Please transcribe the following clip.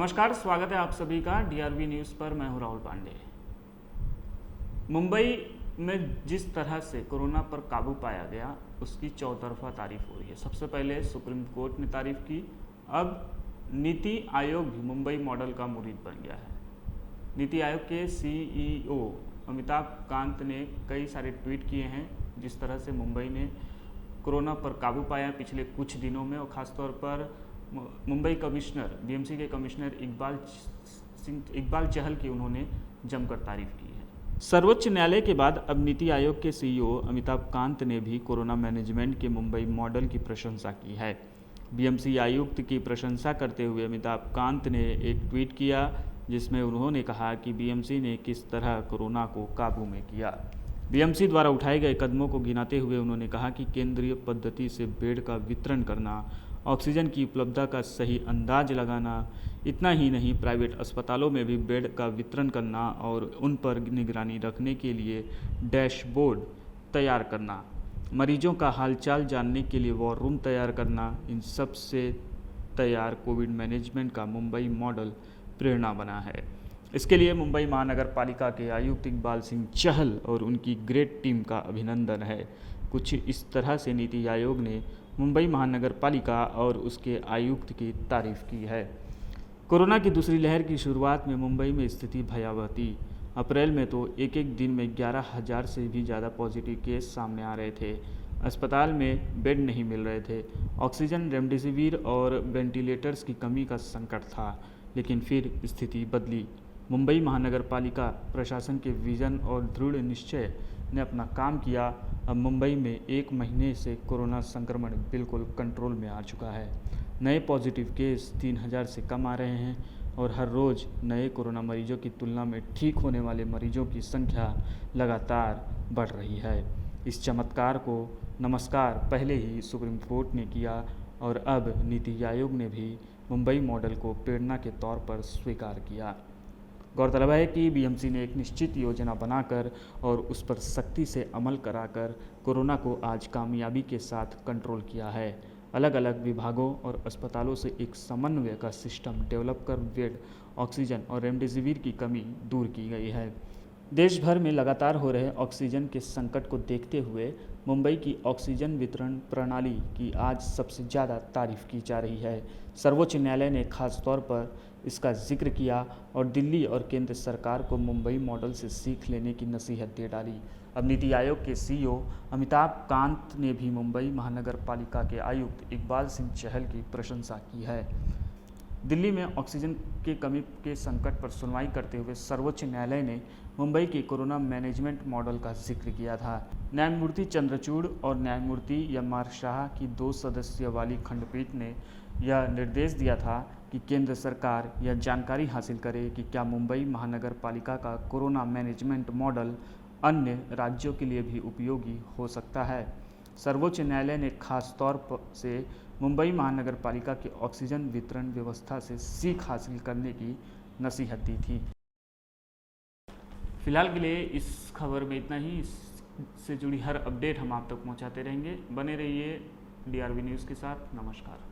नमस्कार, स्वागत है आप सभी का डीआरवी न्यूज़ पर। मैं हूं राहुल पांडे। मुंबई में जिस तरह से कोरोना पर काबू पाया गया उसकी चौतरफा तारीफ हो रही है। सबसे पहले सुप्रीम कोर्ट ने तारीफ की, अब नीति आयोग भी मुंबई मॉडल का मुरीद बन गया है। नीति आयोग के सीईओ अमिताभ कांत ने कई सारे ट्वीट किए हैं जिस तरह से मुंबई ने कोरोना पर काबू पाया पिछले कुछ दिनों में, और ख़ासतौर पर मुंबई कमिश्नर बीएमसी के कमिश्नर इकबाल चहल की उन्होंने जमकर तारीफ की है। सर्वोच्च न्यायालय के बाद अब नीति आयोग के सीईओ अमिताभ कांत ने भी कोरोना मैनेजमेंट के मुंबई मॉडल की प्रशंसा की है। बीएमसी आयुक्त की प्रशंसा करते हुए अमिताभ कांत ने एक ट्वीट किया जिसमें उन्होंने कहा कि बीएमसी ने किस तरह कोरोना को काबू में किया। बीएमसी द्वारा उठाए गए कदमों को गिनाते हुए उन्होंने कहा कि केंद्रीय पद्धति से बेड का वितरण करना, ऑक्सीजन की उपलब्धता का सही अंदाज लगाना, इतना ही नहीं प्राइवेट अस्पतालों में भी बेड का वितरण करना और उन पर निगरानी रखने के लिए डैशबोर्ड तैयार करना, मरीजों का हालचाल जानने के लिए वॉर रूम तैयार करना, इन सब से तैयार कोविड मैनेजमेंट का मुंबई मॉडल प्रेरणा बना है। इसके लिए मुंबई महानगर पालिका के आयुक्त इकबाल सिंह चहल और उनकी ग्रेट टीम का अभिनंदन है। कुछ इस तरह से नीति आयोग ने मुंबई महानगर पालिका और उसके आयुक्त की तारीफ की है। कोरोना की दूसरी लहर की शुरुआत में मुंबई में स्थिति भयावह थी। अप्रैल में तो एक एक दिन में 11,000 से भी ज़्यादा पॉजिटिव केस सामने आ रहे थे। अस्पताल में बेड नहीं मिल रहे थे। ऑक्सीजन, रेमडेसिविर और वेंटिलेटर्स की कमी का संकट था। लेकिन फिर स्थिति बदली। मुंबई महानगर पालिका प्रशासन के विजन और दृढ़ निश्चय ने अपना काम किया। अब मुंबई में एक महीने से कोरोना संक्रमण बिल्कुल कंट्रोल में आ चुका है। नए पॉजिटिव केस 3,000 से कम आ रहे हैं और हर रोज़ नए कोरोना मरीजों की तुलना में ठीक होने वाले मरीजों की संख्या लगातार बढ़ रही है। इस चमत्कार को नमस्कार पहले ही सुप्रीम कोर्ट ने किया और अब नीति आयोग ने भी मुंबई मॉडल को प्रेरणा के तौर पर स्वीकार किया। गौरतलब है कि बीएमसी ने एक निश्चित योजना बनाकर और उस पर सख्ती से अमल कराकर कोरोना को आज कामयाबी के साथ कंट्रोल किया है। अलग अलग विभागों और अस्पतालों से एक समन्वय का सिस्टम डेवलप कर बेड, ऑक्सीजन और रेमडेसिविर की कमी दूर की गई है। देश भर में लगातार हो रहे ऑक्सीजन के संकट को देखते हुए मुंबई की ऑक्सीजन वितरण प्रणाली की आज सबसे ज़्यादा तारीफ की जा रही है। सर्वोच्च न्यायालय ने खास तौर पर इसका जिक्र किया और दिल्ली और केंद्र सरकार को मुंबई मॉडल से सीख लेने की नसीहत दे डाली। अब नीति आयोग के सीईओ अमिताभ कांत ने भी मुंबई महानगर पालिका के आयुक्त इकबाल सिंह चहल की प्रशंसा की है। दिल्ली में ऑक्सीजन के कमी के संकट पर सुनवाई करते हुए सर्वोच्च न्यायालय ने मुंबई के कोरोना मैनेजमेंट मॉडल का जिक्र किया था। न्यायमूर्ति चंद्रचूड़ और न्यायमूर्ति एम.आर. शाह की 2 सदस्यों वाली खंडपीठ ने यह निर्देश दिया था कि केंद्र सरकार यह जानकारी हासिल करे कि क्या मुंबई महानगर पालिका का कोरोना मैनेजमेंट मॉडल अन्य राज्यों के लिए भी उपयोगी हो सकता है। सर्वोच्च न्यायालय ने खास तौर से मुंबई महानगर पालिका की ऑक्सीजन वितरण व्यवस्था से सीख हासिल करने की नसीहत दी थी। फिलहाल के लिए इस खबर में इतना ही। इससे जुड़ी हर अपडेट हम आप तक पहुंचाते रहेंगे। बने रहिए डीआरवी न्यूज़ के साथ। नमस्कार।